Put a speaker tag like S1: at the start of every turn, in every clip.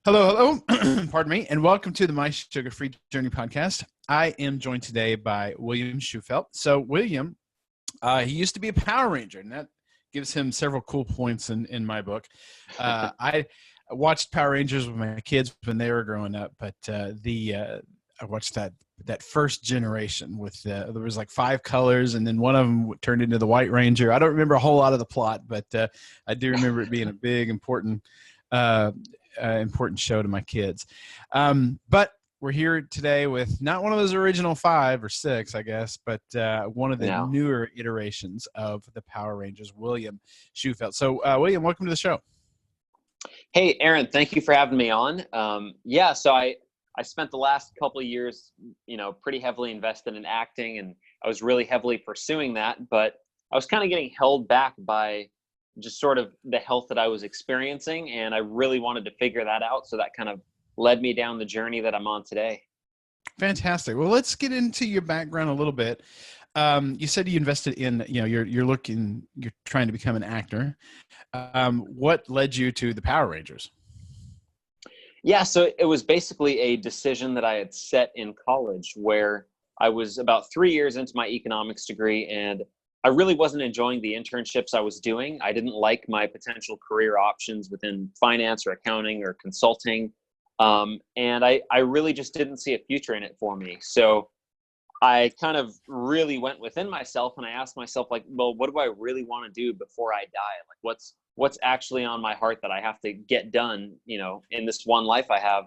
S1: Hello, hello. Pardon me, and welcome to the My Sugar Free Journey podcast. I am joined today by William Shewfelt. So, William, he used to be a Power Ranger, and that gives him several cool points in my book. I watched Power Rangers with my kids when they were growing up, but I watched that first generation with there was like 5 colors, and then one of them turned into the White Ranger. I don't remember a whole lot of the plot, but I do remember it being a big, important show to my kids. But we're here today with not one of those original 5 or 6, I guess, but one of the
S2: No.
S1: newer iterations of the Power Rangers, William Shewfelt. So, William, welcome to the show.
S2: Hey, Aaron, thank you for having me on. So I spent the last couple of years, pretty heavily invested in acting, and I was really heavily pursuing that, but I was kind of getting held back by just sort of the health that I was experiencing, and I really wanted to figure that out. So that kind of led me down the journey that I'm on today.
S1: Fantastic. Well, let's get into your background a little bit. You said you invested in, you're trying to become an actor. What led you to the Power Rangers?
S2: Yeah, so it was basically a decision that I had set in college where I was about 3 years into my economics degree, and I really wasn't enjoying the internships I was doing. I didn't like my potential career options within finance or accounting or consulting. And I really just didn't see a future in it for me. So I kind of really went within myself and I asked myself, like, well, what do I really want to do before I die? Like, what's actually on my heart that I have to get done, in this one life I have.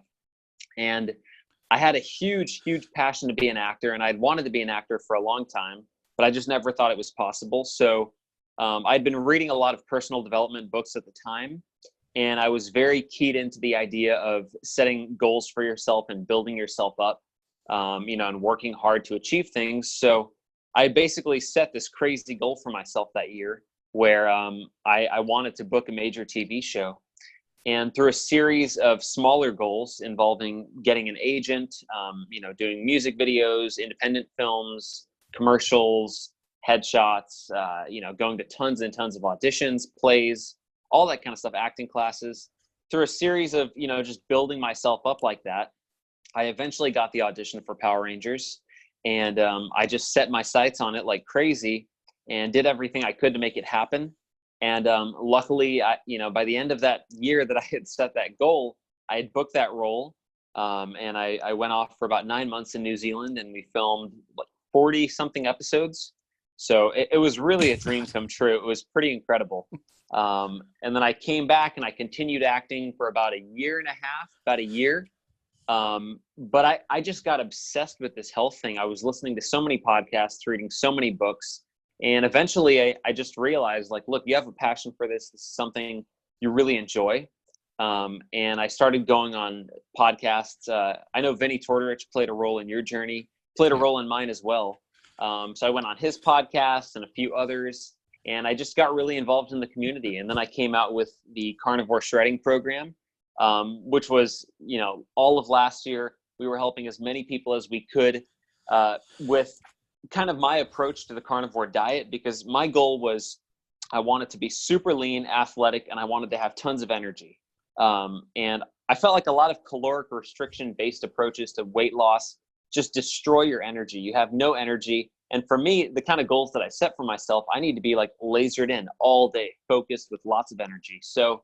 S2: And I had a huge, huge passion to be an actor, and I'd wanted to be an actor for a long time, but I just never thought it was possible. So I'd been reading a lot of personal development books at the time, and I was very keyed into the idea of setting goals for yourself and building yourself up, and working hard to achieve things. So I basically set this crazy goal for myself that year where I wanted to book a major TV show. And through a series of smaller goals involving getting an agent, doing music videos, independent films, commercials, headshots, going to tons and tons of auditions, plays, all that kind of stuff, acting classes. Through a series of, just building myself up like that, I eventually got the audition for Power Rangers. And I just set my sights on it like crazy and did everything I could to make it happen. And luckily, by the end of that year that I had set that goal, I had booked that role. And I went off for about 9 months in New Zealand, and we filmed 40 something episodes. So it was really a dream come true. It was pretty incredible. And then I came back and I continued acting for about a year. But I just got obsessed with this health thing. I was listening to so many podcasts, reading so many books. And eventually I just realized, like, look, you have a passion for this. This is something you really enjoy. And I started going on podcasts. I know Vinny Tortorich played a role in your journey, played a role in mine as well. So I went on his podcast and a few others, and I just got really involved in the community. And then I came out with the carnivore shredding program, which was, all of last year, we were helping as many people as we could with kind of my approach to the carnivore diet, because my goal was I wanted to be super lean, athletic, and I wanted to have tons of energy. And I felt like a lot of caloric restriction based approaches to weight loss just destroy your energy. You have no energy. And for me, the kind of goals that I set for myself, I need to be like lasered in all day, focused with lots of energy. So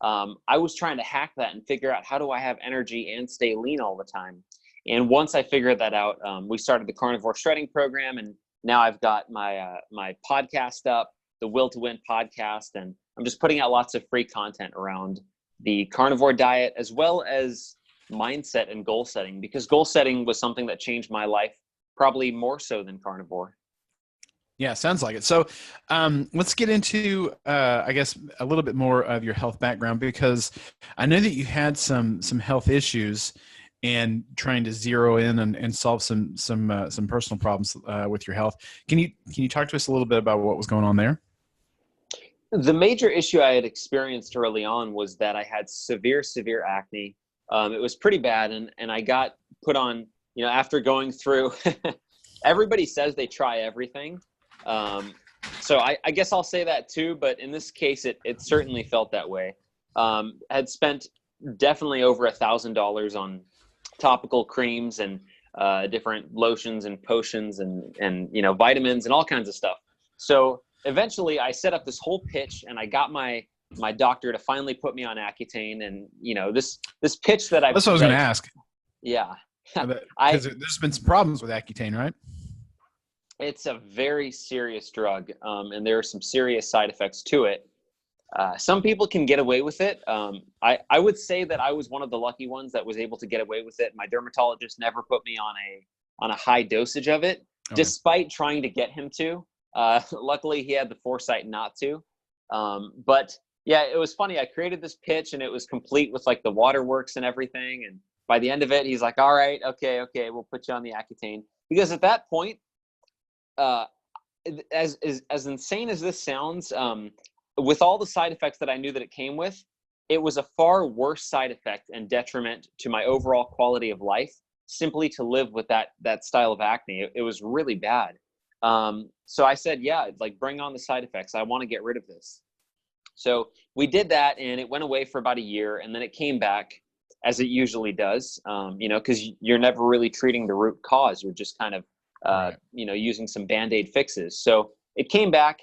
S2: I was trying to hack that and figure out, how do I have energy and stay lean all the time? And once I figured that out, we started the carnivore shredding program, and now I've got my my podcast up, the Will to Win podcast, and I'm just putting out lots of free content around the carnivore diet, as well as mindset and goal setting, because goal setting was something that changed my life probably more so than carnivore.
S1: Yeah, sounds like it. So let's get into, I guess, a little bit more of your health background, because I know that you had some health issues and trying to zero in and solve some personal problems with your health. Can you talk to us a little bit about what was going on there?
S2: The major issue I had experienced early on was that I had severe acne. It was pretty bad, and I got put on, after going through, everybody says they try everything. So I guess I'll say that too, but in this case, it certainly felt that way. Had spent definitely over $1,000 on topical creams and different lotions and potions and vitamins and all kinds of stuff. So eventually I set up this whole pitch, and I got my doctor to finally put me on Accutane. And this pitch that
S1: That's what I was going to ask.
S2: Yeah.
S1: Because there's been some problems with Accutane, right?
S2: It's a very serious drug, and there are some serious side effects to it. Some people can get away with it. I would say that I was one of the lucky ones that was able to get away with it. My dermatologist never put me on a high dosage of it, despite trying to get him to. Luckily, he had the foresight not to. But yeah, it was funny. I created this pitch, and it was complete with like the waterworks and everything. And by the end of it, he's like, "All right, okay, we'll put you on the Accutane." Because at that point, as insane as this sounds, with all the side effects that I knew that it came with, it was a far worse side effect and detriment to my overall quality of life simply to live with that style of acne. It was really bad. So I said, yeah, like bring on the side effects. I want to get rid of this. So we did that, and it went away for about a year, and then it came back, as it usually does, because you're never really treating the root cause. You're just kind of, using some Band-Aid fixes. So it came back,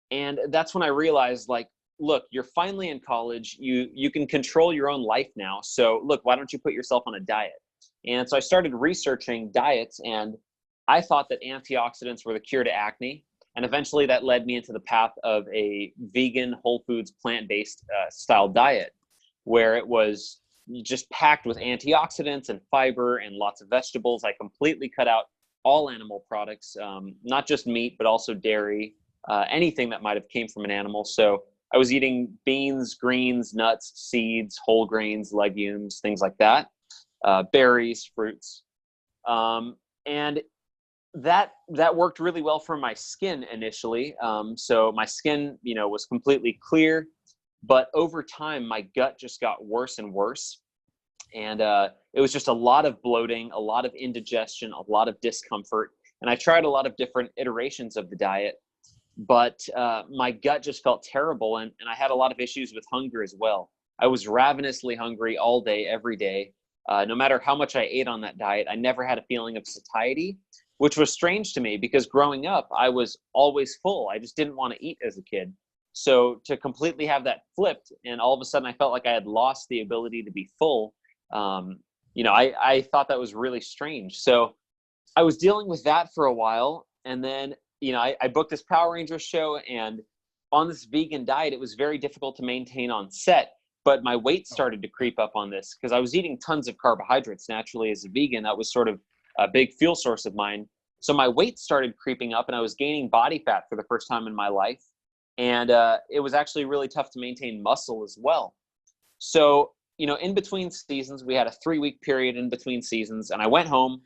S2: and that's when I realized, like, look, you're finally in college. You can control your own life now. So look, why don't you put yourself on a diet? And so I started researching diets, and I thought that antioxidants were the cure to acne. And eventually that led me into the path of a vegan, whole foods, plant-based style diet, where it was just packed with antioxidants and fiber and lots of vegetables. I completely cut out all animal products, not just meat, but also dairy, anything that might have came from an animal. So I was eating beans, greens, nuts, seeds, whole grains, legumes, things like that, berries, fruits. And that worked really well for my skin initially. So my skin, was completely clear, but over time, my gut just got worse and worse. And it was just a lot of bloating, a lot of indigestion, a lot of discomfort. And I tried a lot of different iterations of the diet, but my gut just felt terrible. And I had a lot of issues with hunger as well. I was ravenously hungry all day, every day. No matter how much I ate on that diet, I never had a feeling of satiety, which was strange to me because growing up, I was always full. I just didn't want to eat as a kid. So to completely have that flipped, and all of a sudden I felt like I had lost the ability to be full, I thought that was really strange. So I was dealing with that for a while. And then, I booked this Power Rangers show, and on this vegan diet, it was very difficult to maintain on set. But my weight started to creep up on this because I was eating tons of carbohydrates naturally as a vegan. That was sort of a big fuel source of mine. So my weight started creeping up, and I was gaining body fat for the first time in my life. And it was actually really tough to maintain muscle as well. So, in between seasons, we had a 3-week period in between seasons, and I went home,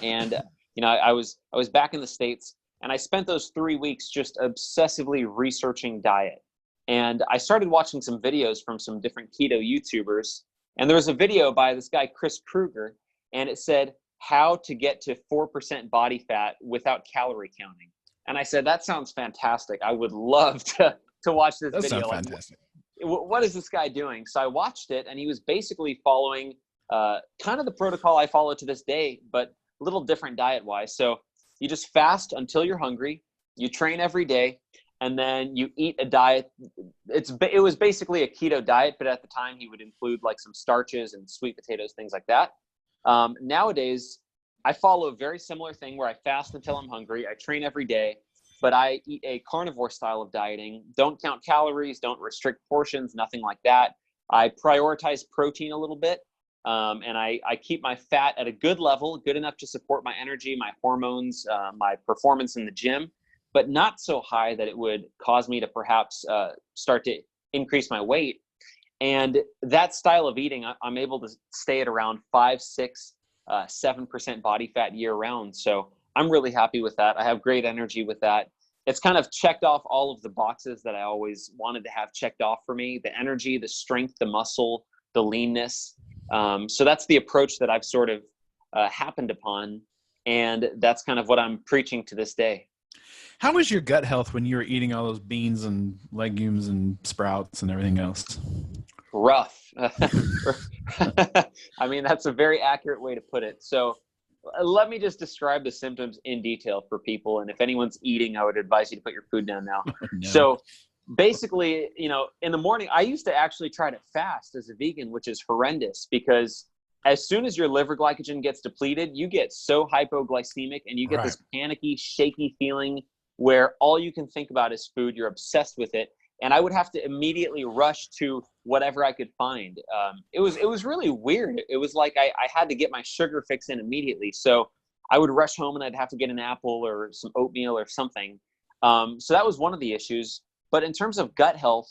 S2: and, I was back in the States, and I spent those 3 weeks just obsessively researching diet. And I started watching some videos from some different keto YouTubers. And there was a video by this guy, Chris Kruger, and it said how to get to 4% body fat without calorie counting. And I said, that sounds fantastic. I would love to watch this video.
S1: That sounds fantastic.
S2: What is this guy doing? So I watched it, and he was basically following kind of the protocol I follow to this day, but a little different diet-wise. So you just fast until you're hungry. You train every day. And then you eat a diet. It was basically a keto diet, but at the time he would include like some starches and sweet potatoes, things like that. Nowadays, I follow a very similar thing where I fast until I'm hungry. I train every day, but I eat a carnivore style of dieting. Don't count calories, don't restrict portions, nothing like that. I prioritize protein a little bit, and I keep my fat at a good level, good enough to support my energy, my hormones, my performance in the gym, but not so high that it would cause me to perhaps start to increase my weight. And that style of eating, I'm able to stay at around 5, 6, 7% body fat year round. So I'm really happy with that. I have great energy with that. It's kind of checked off all of the boxes that I always wanted to have checked off for me: the energy, the strength, the muscle, the leanness. So that's the approach that I've sort of happened upon. And that's kind of what I'm preaching to this day.
S1: How was your gut health when you were eating all those beans and legumes and sprouts and everything else?
S2: rough. I mean, that's a very accurate way to put it. So let me just describe the symptoms in detail for people. And if anyone's eating, I would advise you to put your food down now.
S1: No.
S2: So basically, in the morning, I used to actually try to fast as a vegan, which is horrendous because as soon as your liver glycogen gets depleted, you get so hypoglycemic and you get this panicky, shaky feeling where all you can think about is food. You're obsessed with it. And I would have to immediately rush to whatever I could find. It was really weird. It was like I had to get my sugar fix in immediately. So I would rush home and I'd have to get an apple or some oatmeal or something. So that was one of the issues. But in terms of gut health,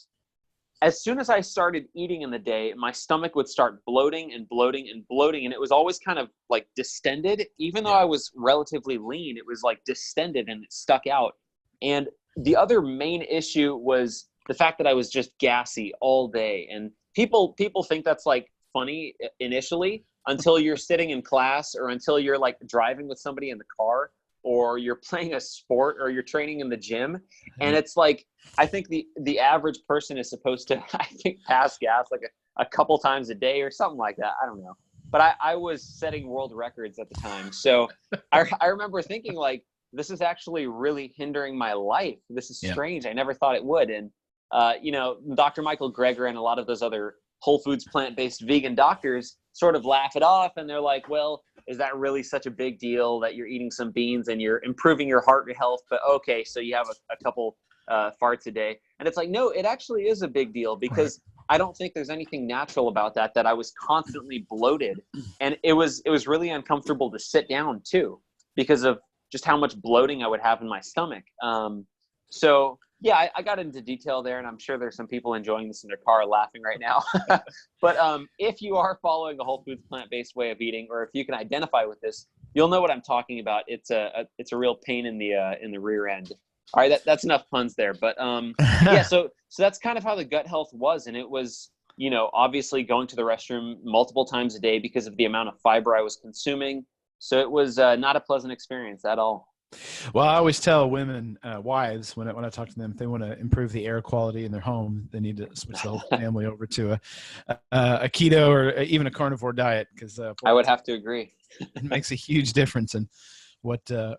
S2: as soon as I started eating in the day, my stomach would start bloating and bloating and bloating. And it was always kind of like distended. Even though I was relatively lean, it was like distended and it stuck out. And the other main issue was the fact that I was just gassy all day. And people think that's like funny initially until you're sitting in class or until you're like driving with somebody in the car or you're playing a sport or you're training in the gym. And it's like, I think the average person is supposed to, I think, pass gas like a couple times a day or something like that. I don't know. But I was setting world records at the time. So I remember thinking like, this is actually really hindering my life. This is strange. I never thought it would. And Dr. Michael Greger and a lot of those other whole foods, plant-based vegan doctors sort of laugh it off. And they're like, well, is that really such a big deal that you're eating some beans and you're improving your heart health? But okay, so you have a couple farts a day. And it's like, no, it actually is a big deal because I don't think there's anything natural about that I was constantly bloated. And it was really uncomfortable to sit down too because of just how much bloating I would have in my stomach. So yeah, I got into detail there, and I'm sure there's some people enjoying this in their car laughing right now. But if you are following a whole foods plant-based way of eating, or if you can identify with this, you'll know what I'm talking about. It's a real pain in the rear end. All right, that's enough puns there. But yeah, so that's kind of how the gut health was, and it was obviously going to the restroom multiple times a day because of the amount of fiber I was consuming. So it was not a pleasant experience at all.
S1: Well, I always tell women, wives, when I talk to them, if they want to improve the air quality in their home, they need to switch the whole family over to a keto or even a carnivore diet because
S2: I would have to agree.
S1: It makes a huge difference in what the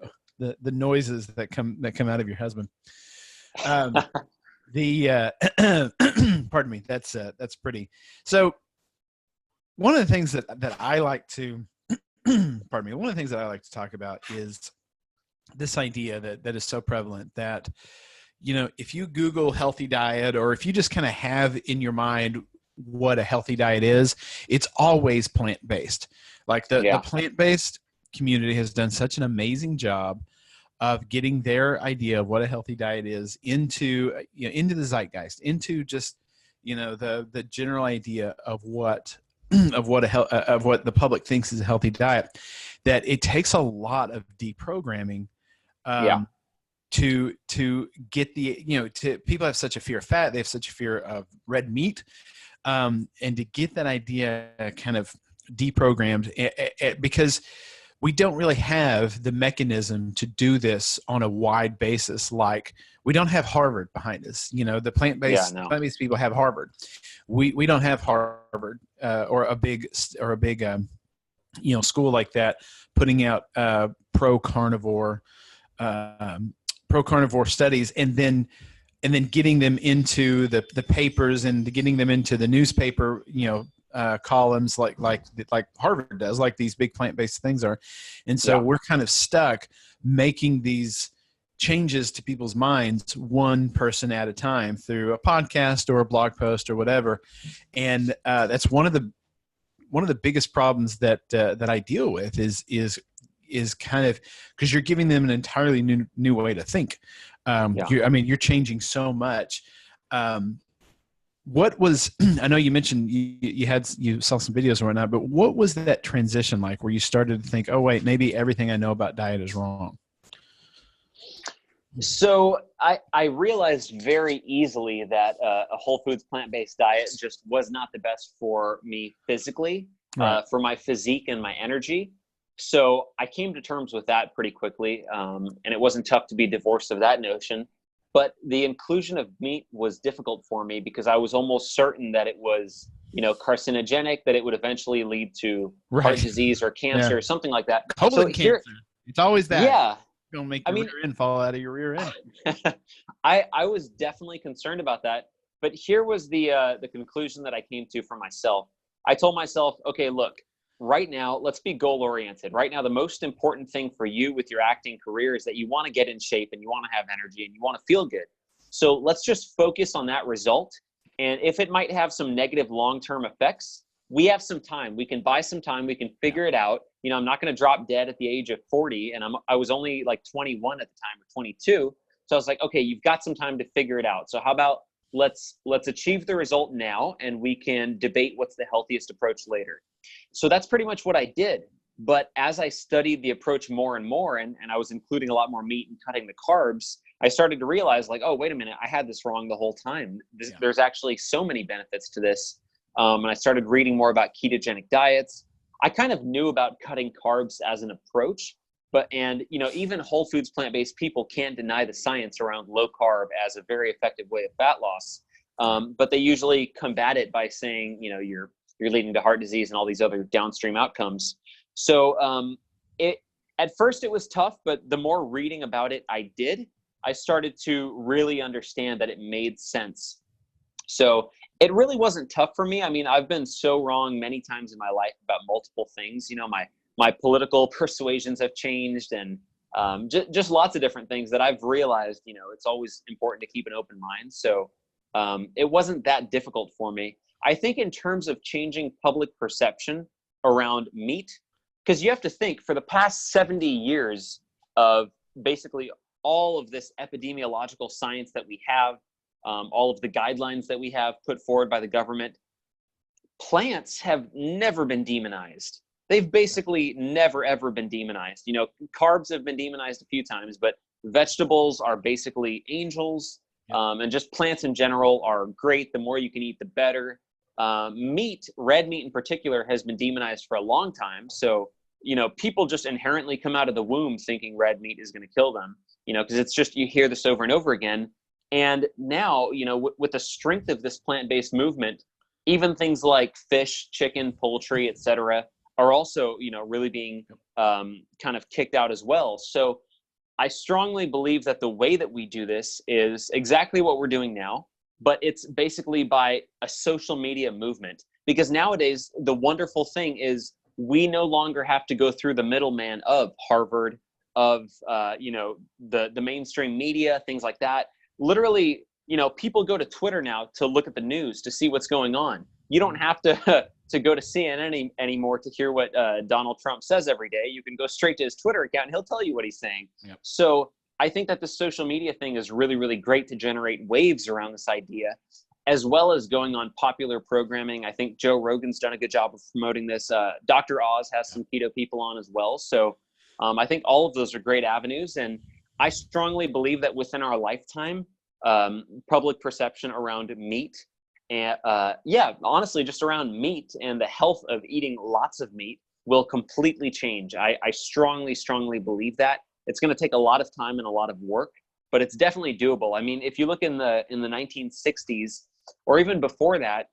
S1: noises that come out of your husband. Pardon me. That's pretty. So one of the things that I like to pardon me. One of the things that I like to talk about is this idea that is so prevalent that, if you Google healthy diet, or if you just kind of have in your mind what a healthy diet is, it's always plant-based. Like the plant-based community has done such an amazing job of getting their idea of what a healthy diet is into the zeitgeist, into just, the general idea of what the public thinks is a healthy diet, that it takes a lot of deprogramming to get the, people have such a fear of fat. They have such a fear of red meat. And to get that idea kind of deprogrammed because we don't really have the mechanism to do this on a wide basis. Like we don't have Harvard behind us. The plant-based people have Harvard. We don't have Harvard or a big school like that putting out pro carnivore studies and then getting them into the papers and getting them into the newspaper columns like Harvard does, like these big plant-based things are. And so we're kind of stuck making these changes to people's minds one person at a time through a podcast or a blog post or whatever. And that's one of the biggest problems that I deal with is kind of because you're giving them an entirely new way to think. You're changing so much. What was, I know you mentioned you saw some videos and whatnot, but what was that transition like where you started to think, oh wait, maybe everything I know about diet is wrong?
S2: So I realized very easily that a whole foods plant-based diet just was not the best for me physically, for my physique and my energy. So I came to terms with that pretty quickly. And it wasn't tough to be divorced of that notion. But the inclusion of meat was difficult for me because I was almost certain that it was, carcinogenic, that it would eventually lead to heart disease or cancer or something like that.
S1: Colon cancer. It's always that.
S2: Yeah.
S1: It's gonna make your rear end fall out of your rear end.
S2: I was definitely concerned about that. But here was the conclusion that I came to for myself. I told myself, okay, look, right now, let's be goal oriented. Right now, the most important thing for you with your acting career is that you want to get in shape and you want to have energy and you want to feel good. So let's just focus on that result. And if it might have some negative long-term effects, we have some time. We can buy some time. We can figure it out. I'm not going to drop dead at the age of 40. And I was only like 21 at the time, or 22. So I was like, okay, you've got some time to figure it out. So how about let's achieve the result now, and we can debate what's the healthiest approach later. So that's pretty much what I did. But as I studied the approach more and more, and I was including a lot more meat and cutting the carbs, I started to realize, like, oh, wait a minute, I had this wrong the whole time. There's actually so many benefits to this. And I started reading more about ketogenic diets. I kind of knew about cutting carbs as an approach, even whole foods, plant-based people can't deny the science around low carb as a very effective way of fat loss. But they usually combat it by saying, you're leading to heart disease and all these other downstream outcomes. So at first it was tough, but the more reading about it I did, I started to really understand that it made sense. So it really wasn't tough for me. I mean, I've been so wrong many times in my life about multiple things. My political persuasions have changed, and just lots of different things that I've realized, it's always important to keep an open mind. So it wasn't that difficult for me. I think in terms of changing public perception around meat, because you have to think, for the past 70 years of basically all of this epidemiological science that we have, all of the guidelines that we have put forward by the government, plants have never been demonized. They've basically never, ever been demonized. Carbs have been demonized a few times, but vegetables are basically angels. And just plants in general are great. The more you can eat, the better. Meat, red meat in particular, has been demonized for a long time. So, people just inherently come out of the womb thinking red meat is going to kill them, because it's just, you hear this over and over again. And now, with the strength of this plant-based movement, even things like fish, chicken, poultry, etc., are also, really being kind of kicked out as well. So I strongly believe that the way that we do this is exactly what we're doing now, but it's basically by a social media movement. Because nowadays, the wonderful thing is we no longer have to go through the middleman of Harvard, of, the mainstream media, things like that. Literally, people go to Twitter now to look at the news, to see what's going on. You don't have to go to CNN anymore to hear what Donald Trump says every day. You can go straight to his Twitter account and he'll tell you what he's saying. Yep. So I think that the social media thing is really, really great to generate waves around this idea, as well as going on popular programming. I think Joe Rogan's done a good job of promoting this. Dr. Oz has some keto people on as well. So I think all of those are great avenues. And I strongly believe that within our lifetime, public perception around meat, and honestly, just around meat and the health of eating lots of meat will completely change. I strongly, strongly believe that. It's going to take a lot of time and a lot of work, but it's definitely doable. I mean, if you look in the 1960s, or even before that,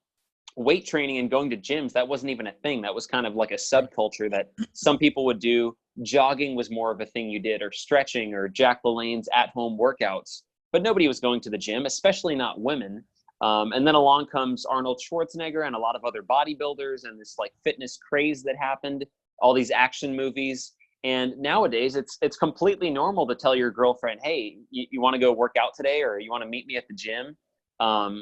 S2: weight training and going to gyms, that wasn't even a thing. That was kind of like a subculture that some people would do. Jogging was more of a thing you did, or stretching, or Jack LaLanne's at-home workouts. But nobody was going to the gym, especially not women. And then along comes Arnold Schwarzenegger and a lot of other bodybuilders, and this like fitness craze that happened, all these action movies. And nowadays it's completely normal to tell your girlfriend, hey, you want to go work out today, or you want to meet me at the gym?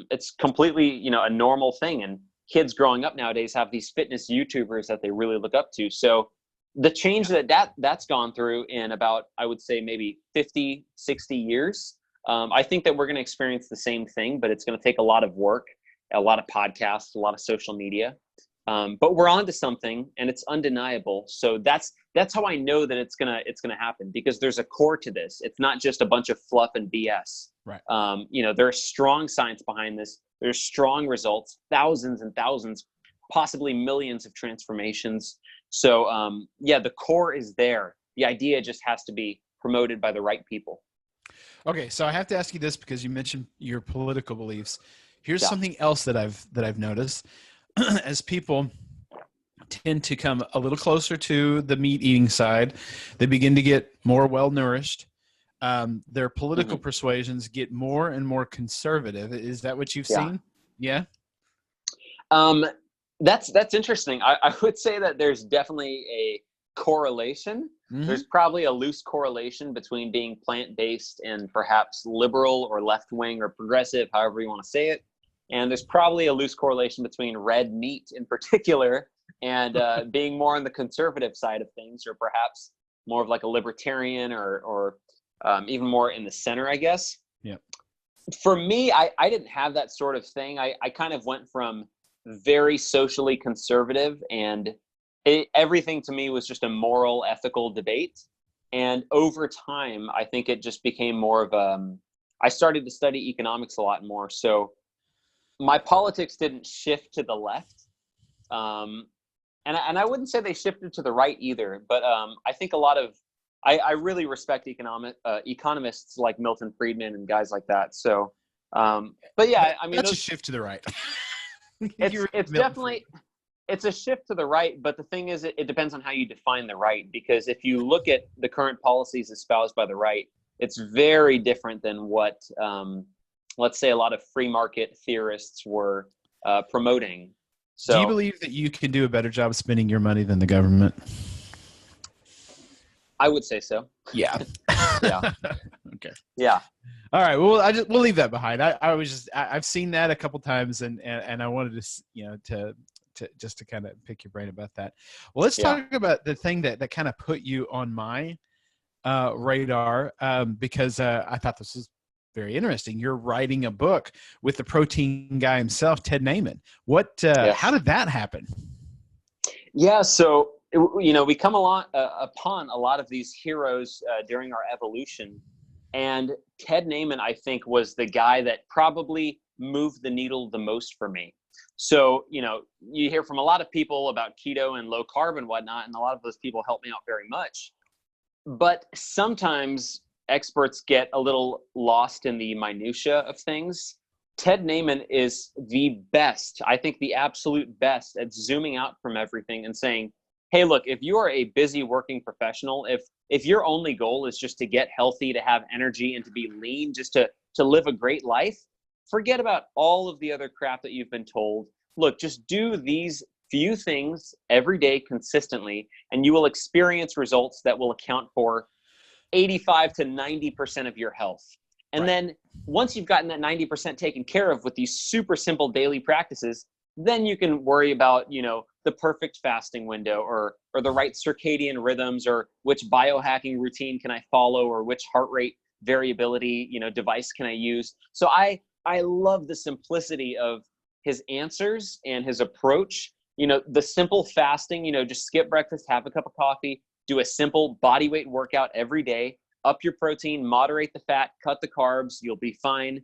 S2: It's completely, a normal thing. And kids growing up nowadays have these fitness YouTubers that they really look up to. So the change that's gone through in about, I would say maybe 50, 60 years, I think that we're going to experience the same thing, but it's going to take a lot of work, a lot of podcasts, a lot of social media. But we're onto something, and it's undeniable. So that's how I know that it's gonna happen, because there's a core to this. It's not just a bunch of fluff and BS.
S1: Right.
S2: There's strong science behind this. There's strong results, thousands and thousands, possibly millions of transformations. So the core is there. The idea just has to be promoted by the right people.
S1: Okay, so I have to ask you this because you mentioned your political beliefs. Here's
S2: Yeah.
S1: something else that I've noticed. As people tend to come a little closer to the meat eating side, they begin to get more well nourished. Their political
S2: Hmm.
S1: persuasions get more and more conservative. Is that what you've
S2: Yeah.
S1: seen? Yeah.
S2: Um, that's interesting. I would say that there's definitely a correlation.
S1: Hmm.
S2: There's probably a loose correlation between being plant-based and perhaps liberal or left-wing or progressive, however you want to say it. And there's probably a loose correlation between red meat in particular and being more on the conservative side of things, or perhaps more of like a libertarian or even more in the center, I guess.
S1: Yeah.
S2: For me, I didn't have that sort of thing. I kind of went from very socially conservative, and everything to me was just a moral, ethical debate. And over time, I think it just became more of I started to study economics a lot more. So my politics didn't shift to the left. And I wouldn't say they shifted to the right either, but I think a lot of I really respect economists like Milton Friedman and guys like that. So, but yeah, I mean,
S1: That's a shift to the right.
S2: it's definitely it's a shift to the right. But the thing is, it depends on how you define the right. Because if you look at the current policies espoused by the right, it's very different than what, let's say, a lot of free market theorists were promoting.
S1: Do you
S2: So
S1: believe that you can do a better job of spending your money than the government?
S2: I would say so.
S1: Yeah.
S2: Yeah.
S1: Okay.
S2: Yeah.
S1: All right. Well, we'll leave that behind. I've seen that a couple times, and I wanted to just to kind of pick your brain about that. Well, let's
S2: Yeah.
S1: talk about the thing that kind of put you on my radar, because I thought this was very interesting. You're writing a book with the protein guy himself, Ted Naiman. How
S2: Yes.
S1: did that happen?
S2: Yeah. So, we come upon a lot of these heroes during our evolution. And Ted Naiman, I think, was the guy that probably moved the needle the most for me. So, you hear from a lot of people about keto and low carb and whatnot, and a lot of those people help me out very much. But sometimes experts get a little lost in the minutia of things. Ted Naiman is the best, I think the absolute best at zooming out from everything and saying, hey, look, if you are a busy working professional, if your only goal is just to get healthy, to have energy, and to be lean, just to live a great life, forget about all of the other crap that you've been told. Look, just do these few things every day consistently, and you will experience results that will account for 85 to 90% of your health. And
S1: Right.
S2: then once you've gotten that 90% taken care of with these super simple daily practices, then you can worry about, the perfect fasting window or the right circadian rhythms, or which biohacking routine can I follow, or which heart rate variability, device can I use. So I love the simplicity of his answers and his approach. The simple fasting, just skip breakfast, have a cup of coffee, do a simple body weight workout every day, up your protein, moderate the fat, cut the carbs, you'll be fine.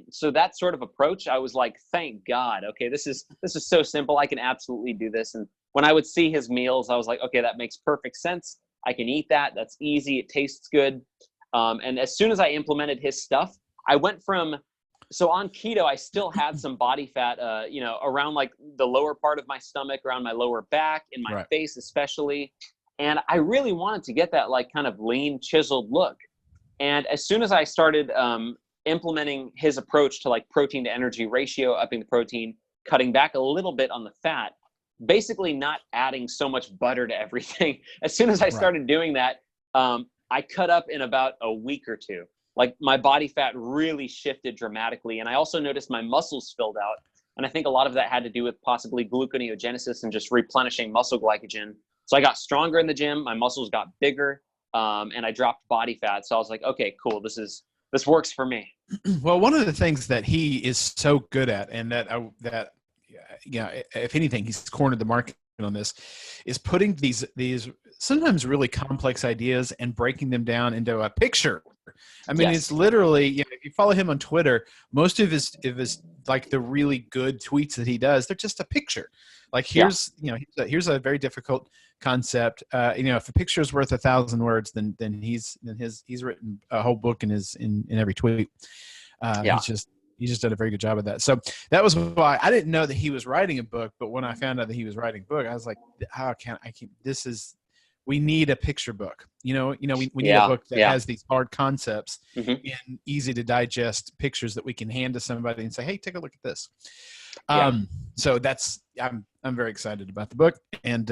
S2: So that sort of approach, I was like, thank God. Okay, this is so simple. I can absolutely do this. And when I would see his meals, I was like, okay, that makes perfect sense. I can eat that. That's easy. It tastes good. And as soon as I implemented his stuff, I went from, so on keto, I still had some body fat, around like the lower part of my stomach, around my lower back, in my
S1: Right.
S2: face especially. And I really wanted to get that like kind of lean, chiseled look. And as soon as I started implementing his approach to like protein to energy ratio, upping the protein, cutting back a little bit on the fat, basically not adding so much butter to everything. As soon as I started doing that, I cut up in about a week or two. Like my body fat really shifted dramatically. And I also noticed my muscles filled out. And I think a lot of that had to do with possibly gluconeogenesis and just replenishing muscle glycogen. So I got stronger in the gym, my muscles got bigger, and I dropped body fat. So I was like, okay, cool. This works for me.
S1: Well, one of the things that he is so good at, and that if anything, he's cornered the market on this, is putting these sometimes really complex ideas and breaking them down into a picture. I mean,
S2: Yes.
S1: it's literally, if you follow him on Twitter, most of his like the really good tweets that he does, they're just a picture. Like here's a very difficult concept. If a picture is worth 1,000 words, then he's written a whole book in every tweet. He's just done a very good job of that. So that was why I didn't know that he was writing a book, but when I found out that he was writing a book, I was like, how can I keep we need a picture book. We need a book that has these hard concepts in easy to digest pictures that we can hand to somebody and say, hey, take a look at this. So I'm very excited about the book. And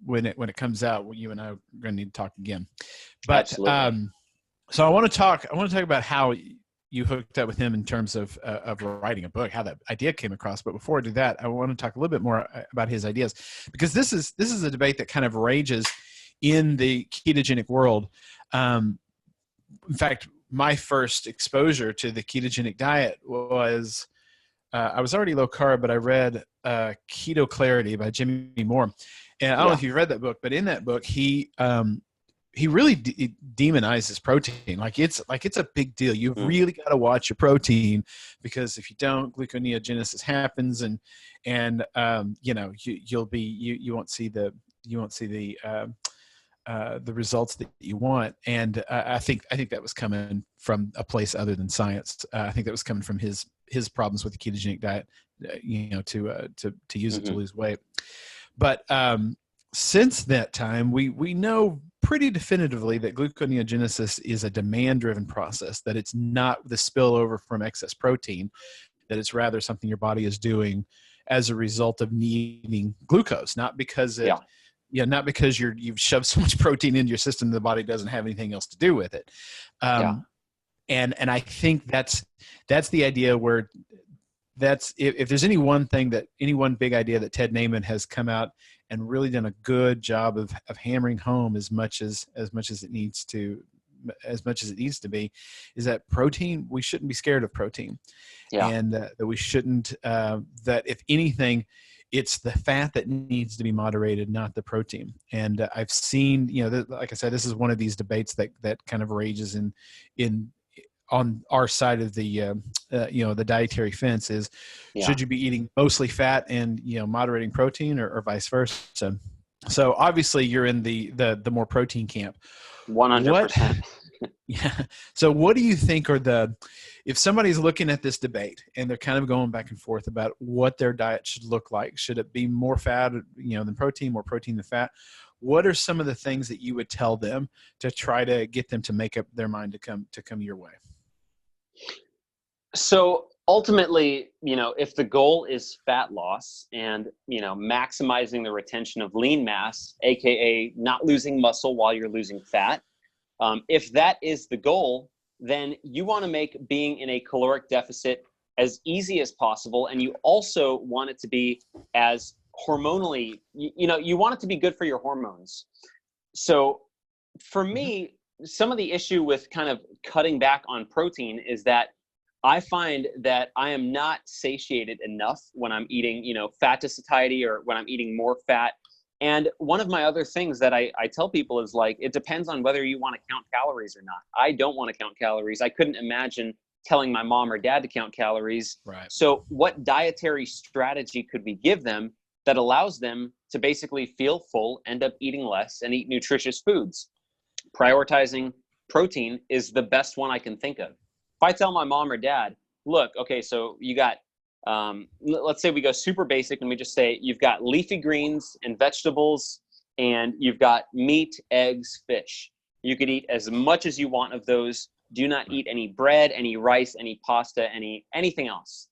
S1: when it comes out, you and I are going to need to talk again. But so I want to talk about how you hooked up with him in terms of writing a book, how that idea came across. But before I do that, I want to talk a little bit more about his ideas, because this is a debate that kind of rages in the ketogenic world. In fact, my first exposure to the ketogenic diet was, I was already low carb, but I read Keto Clarity by Jimmy Moore. And I don't know if you've read that book, but in that book, he really demonizes protein. Like it's a big deal. You've really got to watch your protein, because if you don't, gluconeogenesis happens, and you won't see the results that you want. And I think that was coming from a place other than science. I think that was coming from his problems with the ketogenic diet, to use it to lose weight. But since that time, we know pretty definitively that gluconeogenesis is a demand-driven process, that it's not the spillover from excess protein, that it's rather something your body is doing as a result of needing glucose, not because you've shoved so much protein into your system the body doesn't have anything else to do with it. And I think that's the idea where if there's any one big idea that Ted Naiman has come out and really done a good job of hammering home as much as it needs to be, is that protein, we shouldn't be scared of protein. And that we shouldn't, that if anything, it's the fat that needs to be moderated, not the protein. And I've seen, like I said, this is one of these debates that kind of rages on our side of the the dietary fence is, should you be eating mostly fat and moderating protein, or vice versa? So obviously you're in the more protein camp.
S2: 100%.
S1: So what do you think if somebody's looking at this debate and they're kind of going back and forth about what their diet should look like, should it be more fat than protein, more protein than fat? What are some of the things that you would tell them to try to get them to make up their mind to come your way?
S2: So ultimately, if the goal is fat loss and, maximizing the retention of lean mass, AKA not losing muscle while you're losing fat, if that is the goal, then you want to make being in a caloric deficit as easy as possible. And you also want it to be as hormonally, you want it to be good for your hormones. So for me, some of the issue with kind of cutting back on protein is that I find that I am not satiated enough when I'm eating, fat to satiety, or when I'm eating more fat. And one of my other things that I tell people is, like, it depends on whether you want to count calories or not. I don't want to count calories. I couldn't imagine telling my mom or dad to count calories.
S1: Right.
S2: So what dietary strategy could we give them that allows them to basically feel full, end up eating less, and eat nutritious foods? Prioritizing protein is the best one I can think of. If I tell my mom or dad, look, okay, so you got, let's say we go super basic and we just say you've got leafy greens and vegetables, and you've got meat, eggs, fish. You could eat as much as you want of those. Do not eat any bread, any rice, any pasta, anything else.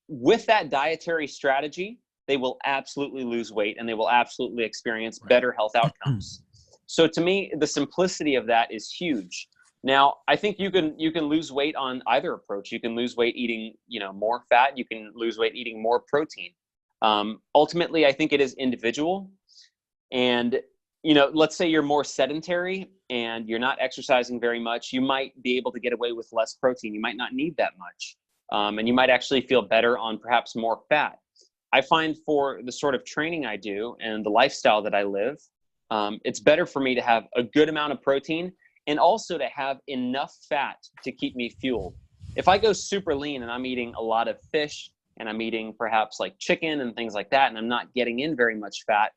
S2: With that dietary strategy, they will absolutely lose weight, and they will absolutely experience better health outcomes. So to me, the simplicity of that is huge. Now, I think you can lose weight on either approach. You can lose weight eating, more fat. You can lose weight eating more protein. Ultimately, I think it is individual. And, let's say you're more sedentary and you're not exercising very much. You might be able to get away with less protein. You might not need that much. And you might actually feel better on perhaps more fat. I find for the sort of training I do and the lifestyle that I live, It's better for me to have a good amount of protein and also to have enough fat to keep me fueled. If I go super lean and I'm eating a lot of fish and I'm eating perhaps like chicken and things like that, and I'm not getting in very much fat,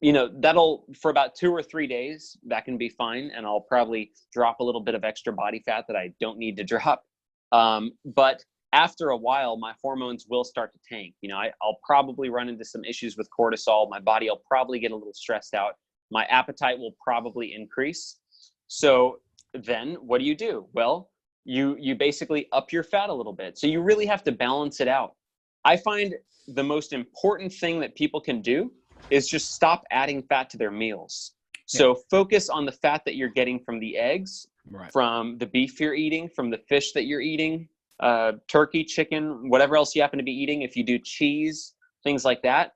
S2: that'll, for about 2 or 3 days, that can be fine. And I'll probably drop a little bit of extra body fat that I don't need to drop. But after a while, my hormones will start to tank. I'll probably run into some issues with cortisol. My body will probably get a little stressed out. My appetite will probably increase. So then what do? Well, you basically up your fat a little bit. So you really have to balance it out. I find the most important thing that people can do is just stop adding fat to their meals. So focus on the fat that you're getting from the eggs, from the beef you're eating, from the fish that you're eating, turkey, chicken, whatever else you happen to be eating. If you do cheese, things like that,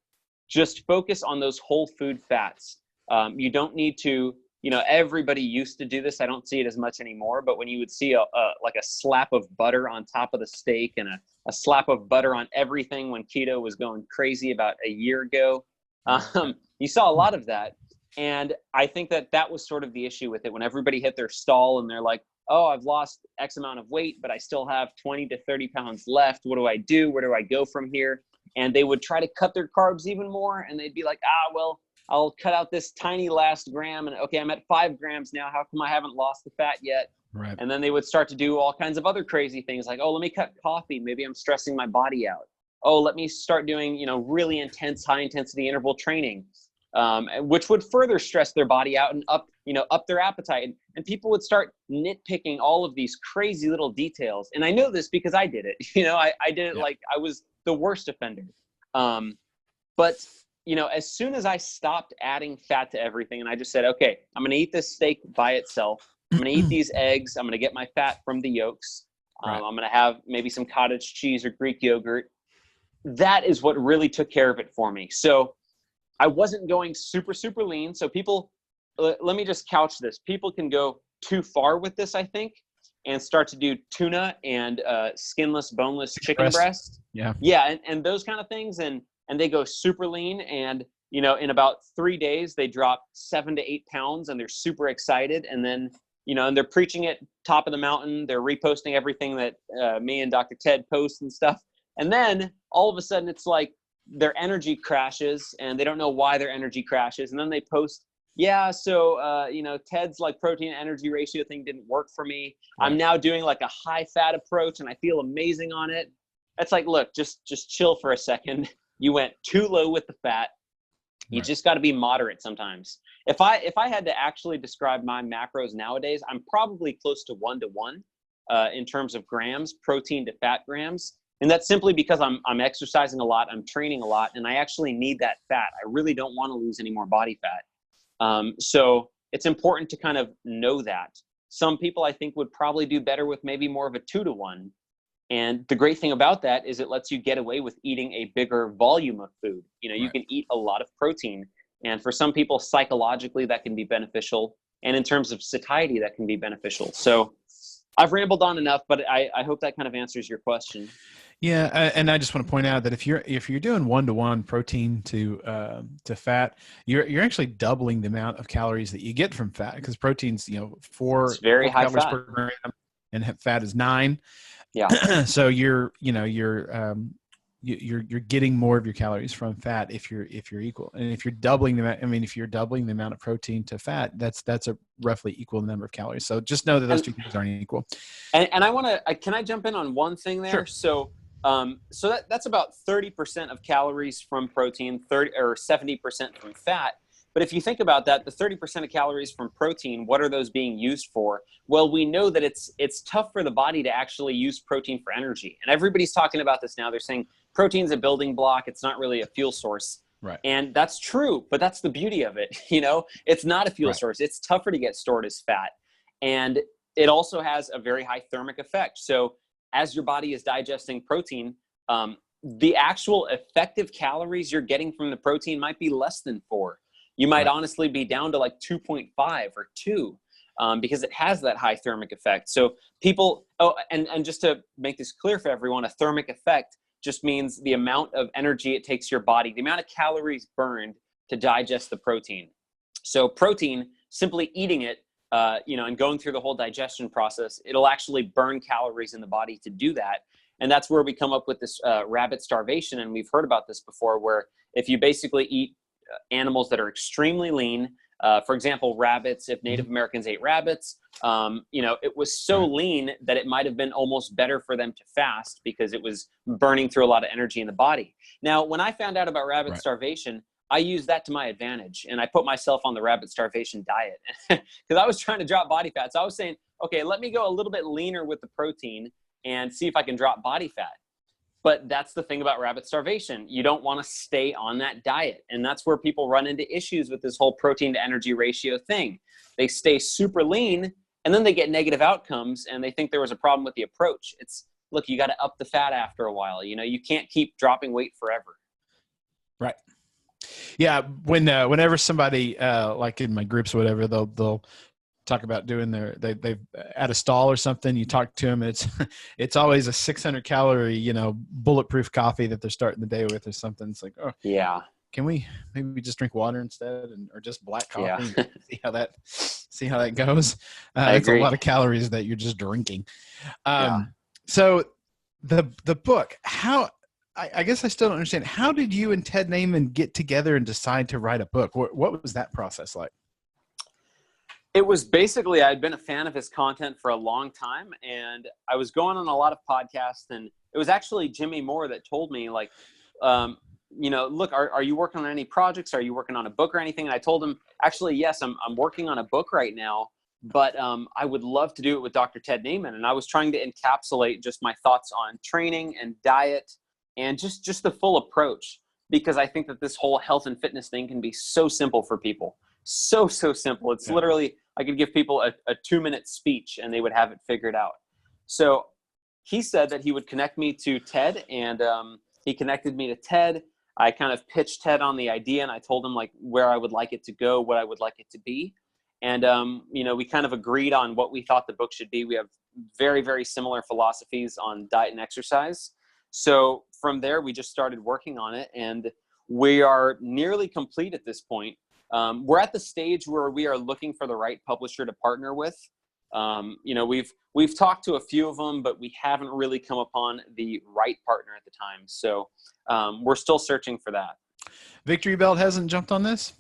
S2: just focus on those whole food fats. You don't need to, everybody used to do this. I don't see it as much anymore, but when you would see like a slap of butter on top of the steak and a slap of butter on everything when keto was going crazy about a year ago, you saw a lot of that. And I think that was sort of the issue with it when everybody hit their stall and they're like, oh, I've lost X amount of weight, but I still have 20 to 30 pounds left. What do I do? Where do I go from here? And they would try to cut their carbs even more. And they'd be like, well, I'll cut out this tiny last gram. And okay, I'm at 5 grams now. How come I haven't lost the fat yet?
S1: Right.
S2: And then they would start to do all kinds of other crazy things like, oh, let me cut coffee. Maybe I'm stressing my body out. Oh, let me start doing, really intense, high intensity interval training, which would further stress their body out and up their appetite. And people would start nitpicking all of these crazy little details. And I know this because I did it. I did it like I was the worst offender. But as soon as I stopped adding fat to everything and I just said, okay, I'm going to eat this steak by itself. I'm going to eat these eggs. I'm going to get my fat from the yolks. I'm going to have maybe some cottage cheese or Greek yogurt. That is what really took care of it for me. So I wasn't going super, super lean. So people, let me just couch this. People can go too far with this, I think, and start to do tuna and skinless, boneless chicken breast. Yeah. And those kind of things. And they go super lean. And, in about 3 days, they drop 7 to 8 pounds and they're super excited. And then, and they're preaching it top of the mountain. They're reposting everything that me and Dr. Ted post and stuff. And then all of a sudden it's like their energy crashes and they don't know why their energy crashes. And then they post, Ted's like protein energy ratio thing didn't work for me. I'm now doing like a high fat approach and I feel amazing on it. It's like, look, just chill for a second. You went too low with the fat. You just got to be moderate sometimes. If I had to actually describe my macros nowadays, I'm probably close to 1-to-1 in terms of grams, protein to fat grams. And that's simply because I'm exercising a lot, I'm training a lot, and I actually need that fat. I really don't want to lose any more body fat. So it's important to kind of know that. Some people I think would probably do better with maybe more of a 2-to-1. And the great thing about that is it lets you get away with eating a bigger volume of food. You can eat a lot of protein. And for some people, psychologically, that can be beneficial. And in terms of satiety, that can be beneficial. So I've rambled on enough, but I hope that kind of answers your question.
S1: Yeah, and I just want to point out that if you're doing 1-to-1 protein to fat, you're actually doubling the amount of calories that you get from fat because protein's 4
S2: it's very high
S1: calories
S2: fat
S1: per gram and fat is 9.
S2: Yeah.
S1: So you're getting more of your calories from fat if you're equal, and if you're doubling the amount of protein to fat, that's a roughly equal number of calories. So just know that those two things aren't equal.
S2: And I want to, can I jump in on one thing there?
S1: Sure.
S2: So that's about 30% of calories from protein, 30 or 70% from fat. But if you think about that, the 30% of calories from protein, what are those being used for? Well, we know that it's tough for the body to actually use protein for energy. And everybody's talking about this now. They're saying protein's a building block. It's not really a fuel source.
S1: Right.
S2: And that's true, but that's the beauty of it. It's not a fuel source. It's tougher to get stored as fat. And it also has a very high thermic effect. So as your body is digesting protein, the actual effective calories you're getting from the protein might be less than 4. You might honestly be down to like 2.5 or 2 because it has that high thermic effect. So people, and just to make this clear for everyone, a thermic effect just means the amount of energy it takes your body, the amount of calories burned to digest the protein. So protein, simply eating it, and going through the whole digestion process, it'll actually burn calories in the body to do that. And that's where we come up with this rabbit starvation. And we've heard about this before, where if you basically eat animals that are extremely lean, for example, rabbits, if Native Americans ate rabbits, it was so lean that it might have been almost better for them to fast because it was burning through a lot of energy in the body. Now, when I found out about rabbit starvation, I used that to my advantage, and I put myself on the rabbit starvation diet because I was trying to drop body fat. So I was saying, okay, let me go a little bit leaner with the protein and see if I can drop body fat. But that's the thing about rabbit starvation. You don't want to stay on that diet. And that's where people run into issues with this whole protein to energy ratio thing. They stay super lean, and then they get negative outcomes, and they think there was a problem with the approach. It's, look, you got to up the fat after a while. You can't keep dropping weight forever.
S1: Right. Yeah. Whenever somebody, like in my groups or whatever, they'll talk about doing they've at a stall or something, you talk to them, it's always a 600 calorie, bulletproof coffee that they're starting the day with or something. It's like, oh yeah, can we maybe just drink water instead or just black coffee? Yeah. see how that goes. It's a lot of calories that you're just drinking. So the book, I guess I still don't understand. How did you and Ted Naiman get together and decide to write a book? What was that process like?
S2: It was basically, I'd been a fan of his content for a long time, and I was going on a lot of podcasts, and it was actually Jimmy Moore that told me, like, look, are you working on any projects? Are you working on a book or anything? And I told him, actually, yes, I'm working on a book right now, but I would love to do it with Dr. Ted Naiman. And I was trying to encapsulate just my thoughts on training and diet and just the full approach, because I think that this whole health and fitness thing can be so simple for people. So simple. It's literally, I could give people a 2-minute speech and they would have it figured out. So he said that he would connect me to Ted, and he connected me to Ted. I kind of pitched Ted on the idea, and I told him like where I would like it to go, what I would like it to be. And, we kind of agreed on what we thought the book should be. We have very, very similar philosophies on diet and exercise. So from there, we just started working on it, and we are nearly complete at this point. We're at the stage where we are looking for the right publisher to partner with. We've talked to a few of them, but we haven't really come upon the right partner at the time. So we're still searching for that.
S1: Victory Belt hasn't jumped on this?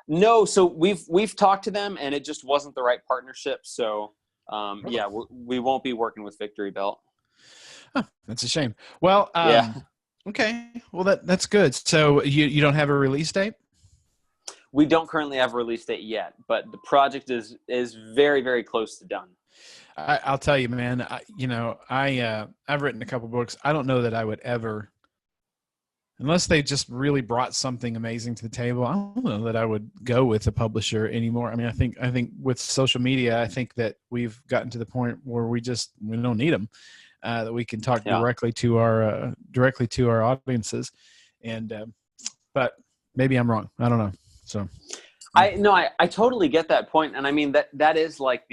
S2: No. So we've talked to them, and it just wasn't the right partnership. So we won't be working with Victory Belt.
S1: Oh, that's a shame. Well, okay. Well, that's good. So you don't have a release date?
S2: We don't currently have a release date yet, but the project is very, very close to done.
S1: I'll tell you, man, I've written a couple books. I don't know that I would ever, unless they just really brought something amazing to the table, I don't know that I would go with a publisher anymore. I mean, I think with social media, I think that we've gotten to the point where we don't need them, that we can talk directly to our audiences. And, but maybe I'm wrong. I don't know. So
S2: I totally get that point. And I mean, that is like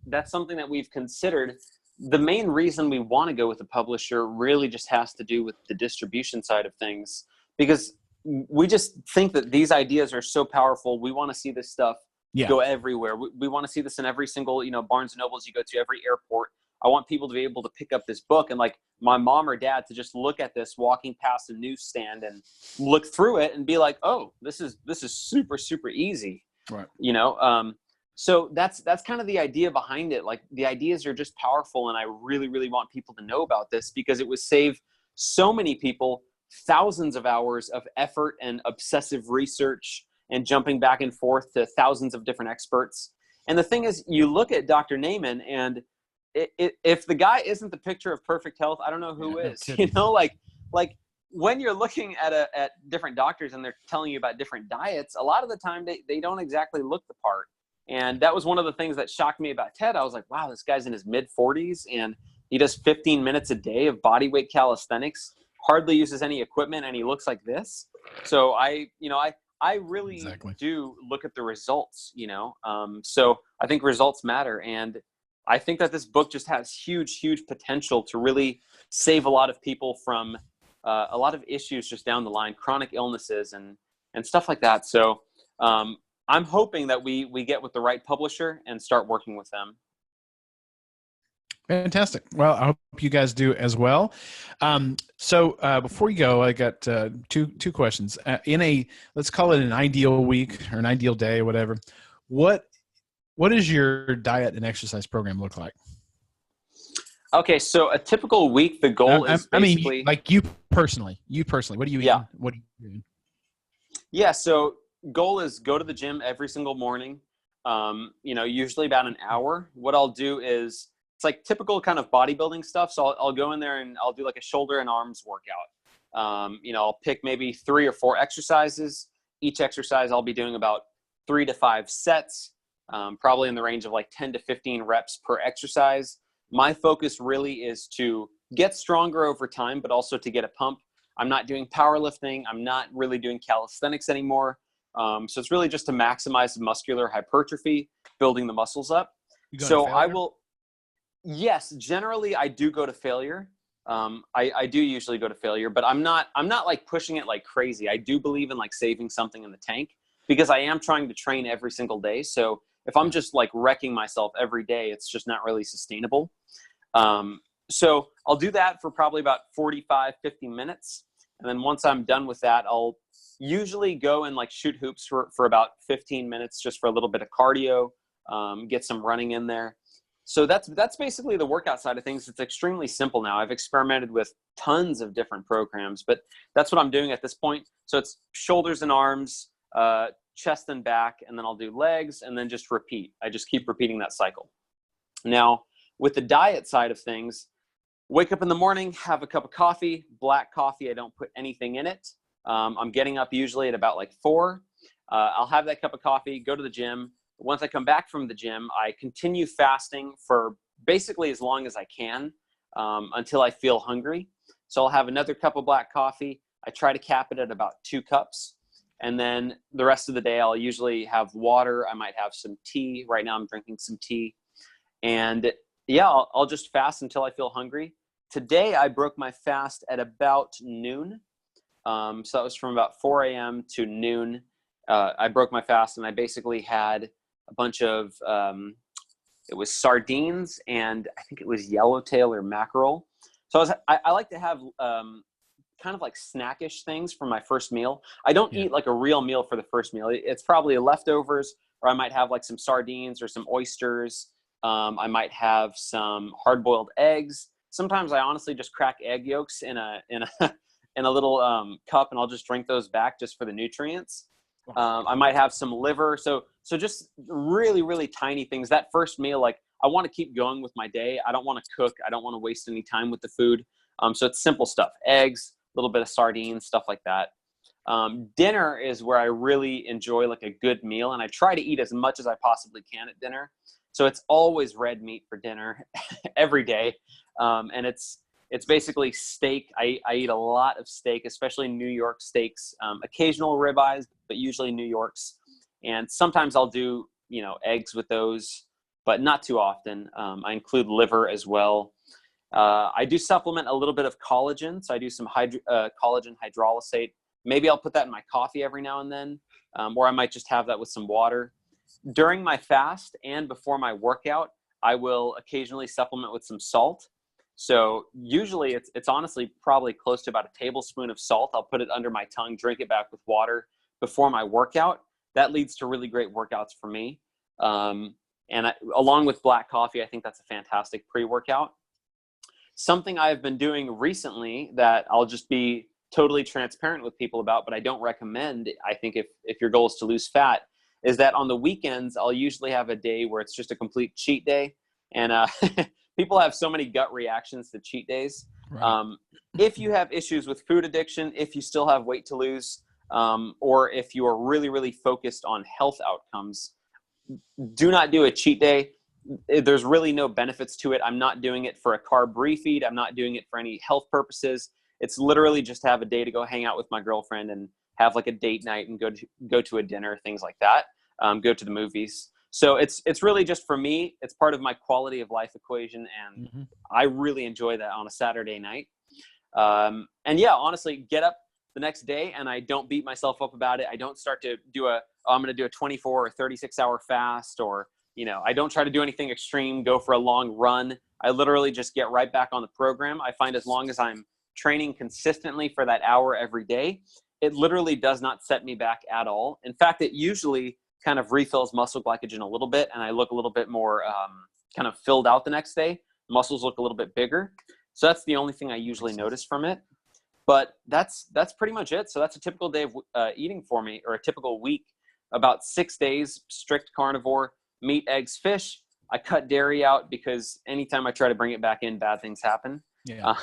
S2: that's something that we've considered. The main reason we want to go with a publisher really just has to do with the distribution side of things, because we just think that these ideas are so powerful. We want to see this stuff go everywhere. We want to see this in every single, Barnes and Nobles you go to, every airport. I want people to be able to pick up this book, and like my mom or dad to just look at this walking past a newsstand and look through it and be like, oh, this is super, super easy.
S1: Right.
S2: So that's kind of the idea behind it. Like, the ideas are just powerful, and I really, really want people to know about this, because it would save so many people thousands of hours of effort and obsessive research and jumping back and forth to thousands of different experts. And the thing is, you look at Dr. Naiman, and if the guy isn't the picture of perfect health, I don't know who is. Like when you're looking at different doctors and they're telling you about different diets, a lot of the time they don't exactly look the part. And that was one of the things that shocked me about Ted. I was like, wow, this guy's in his mid 40s and he does 15 minutes a day of body weight calisthenics, hardly uses any equipment, and he looks like this. So I really do look at the results, so I think results matter. And I think that this book just has huge, huge potential to really save a lot of people from a lot of issues just down the line, chronic illnesses and stuff like that. So I'm hoping that we get with the right publisher and start working with them.
S1: Fantastic. Well, I hope you guys do as well. So before you go, I got two questions. Let's call it an ideal week or an ideal day or whatever. What does your diet and exercise program look like?
S2: Okay, so a typical week, the goal is basically...
S1: I mean, like you personally, what do you eat?
S2: Yeah.
S1: What are you doing?
S2: Yeah, so goal is go to the gym every single morning, usually about an hour. What I'll do is, it's like typical kind of bodybuilding stuff. So I'll go in there and I'll do like a shoulder and arms workout. I'll pick maybe 3 or 4 exercises. Each exercise I'll be doing about 3 to 5 sets, probably in the range of like 10 to 15 reps per exercise. My focus really is to get stronger over time, but also to get a pump. I'm not doing powerlifting. I'm not really doing calisthenics anymore. So it's really just to maximize muscular hypertrophy, building the muscles up. So I will, yes, generally I do go to failure. I do usually go to failure, but I'm not like pushing it like crazy. I do believe in like saving something in the tank because I am trying to train every single day. So if I'm just like wrecking myself every day, it's just not really sustainable. So I'll do that for probably about 45, 50 minutes. And then once I'm done with that, I'll usually go and like shoot hoops for about 15 minutes, just for a little bit of cardio, get some running in there. So that's basically the workout side of things. It's extremely simple now. I've experimented with tons of different programs, but that's what I'm doing at this point. So it's shoulders and arms, chest and back, and then I'll do legs and then just repeat. I just keep repeating that cycle. Now, with the diet side of things, wake up in the morning, have a cup of coffee, black coffee. I don't put anything in it. I'm getting up usually at about like 4. I'll have that cup of coffee, go to the gym. Once I come back from the gym, I continue fasting for basically as long as I can until I feel hungry. So I'll have another cup of black coffee. I try to cap it at about 2 cups. And then the rest of the day, I'll usually have water. I might have some tea. Right now I'm drinking some tea. And yeah, I'll just fast until I feel hungry. Today, I broke my fast at about noon. So that was from about 4 a.m. to noon. I broke my fast and I basically had a bunch of, it was sardines and I think it was yellowtail or mackerel. So I like to have kind of like snackish things for my first meal. I don't eat like a real meal for the first meal. It's probably leftovers, or I might have like some sardines or some oysters. I might have some hard-boiled eggs. Sometimes I honestly just crack egg yolks in a little cup, and I'll just drink those back just for the nutrients. I might have some liver. So just really, really tiny things. That first meal, like I want to keep going with my day. I don't want to cook. I don't want to waste any time with the food. So it's simple stuff: eggs, a little bit of sardines, stuff like that. Dinner is where I really enjoy like a good meal, and I try to eat as much as I possibly can at dinner. So it's always red meat for dinner every day. And it's basically steak. I eat a lot of steak, especially New York steaks, occasional ribeyes, but usually New Yorks. And sometimes I'll do, eggs with those, but not too often. I include liver as well. I do supplement a little bit of collagen. So I do some collagen hydrolysate. Maybe I'll put that in my coffee every now and then, or I might just have that with some water. During my fast and before my workout, I will occasionally supplement with some salt. So usually it's honestly probably close to about a tablespoon of salt. I'll put it under my tongue, drink it back with water before my workout. That leads to really great workouts for me. Along with black coffee, I think that's a fantastic pre-workout. Something I've been doing recently that I'll just be totally transparent with people about, but I don't recommend, I think if your goal is to lose fat, is that on the weekends, I'll usually have a day where it's just a complete cheat day. And people have so many gut reactions to cheat days. Right. If you have issues with food addiction, if you still have weight to lose, or if you are really, really focused on health outcomes, do not do a cheat day. There's really no benefits to it. I'm not doing it for a carb refeed. I'm not doing it for any health purposes. It's literally just to have a day to go hang out with my girlfriend and have like a date night and go to a dinner, things like that. Go to the movies. So it's really just for me. It's part of my quality of life equation, and I really enjoy that on a Saturday night. And yeah, honestly, get up, the next day and I don't beat myself up about it. I don't start to do I'm going to do a 24 or 36 hour fast, or, I don't try to do anything extreme, go for a long run. I literally just get right back on the program. I find as long as I'm training consistently for that hour every day, it literally does not set me back at all. In fact, it usually kind of refills muscle glycogen a little bit, and I look a little bit more kind of filled out the next day. Muscles look a little bit bigger. So that's the only thing I usually notice from it. But that's pretty much it. So that's a typical day of eating for me, or a typical week. About 6 days, strict carnivore, meat, eggs, fish. I cut dairy out because anytime I try to bring it back in, bad things happen.
S1: Yeah.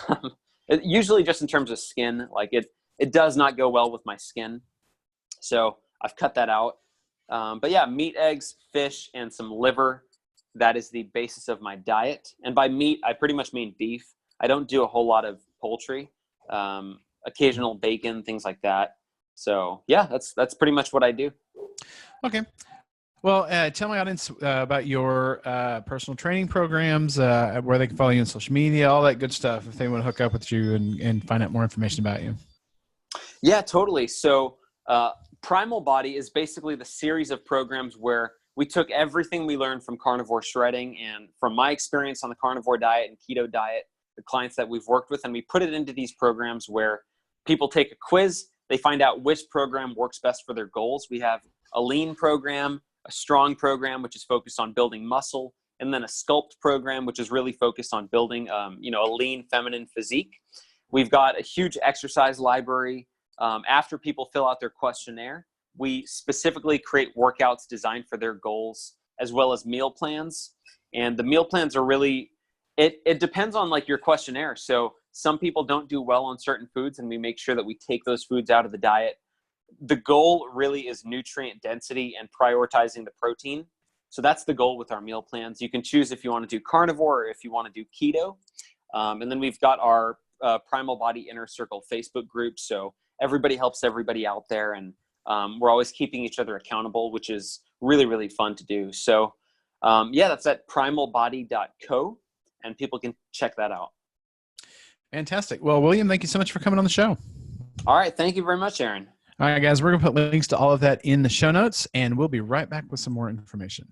S2: Usually just in terms of skin, like it does not go well with my skin. So I've cut that out. But yeah, meat, eggs, fish, and some liver. That is the basis of my diet. And by meat, I pretty much mean beef. I don't do a whole lot of poultry, occasional bacon, things like that. So yeah, that's pretty much what I do.
S1: Okay. Well, tell my audience about your personal training programs, where they can follow you on social media, all that good stuff, if they want to hook up with you and find out more information about you.
S2: Yeah, totally. So Primal Body is basically the series of programs where we took everything we learned from carnivore shredding and from my experience on the carnivore diet and keto diet, the clients that we've worked with, and we put it into these programs where people take a quiz, they find out which program works best for their goals. We have a lean program, a strong program, which is focused on building muscle, and then a sculpt program, which is really focused on building, a lean feminine physique. We've got a huge exercise library. After people fill out their questionnaire, we specifically create workouts designed for their goals, as well as meal plans. And the meal plans are really, it depends on like your questionnaire. So some people don't do well on certain foods, and we make sure that we take those foods out of the diet. The goal really is nutrient density and prioritizing the protein. So that's the goal with our meal plans. You can choose if you want to do carnivore or if you want to do keto. And then we've got our Primal Body Inner Circle Facebook group. So everybody helps everybody out there, and we're always keeping each other accountable, which is really, really fun to do. So that's at primalbody.co, and people can check that out.
S1: Fantastic. Well, William, thank you so much for coming on the show.
S2: All right. Thank you very much, Aaron.
S1: All right, guys, we're going to put links to all of that in the show notes, and we'll be right back with some more information.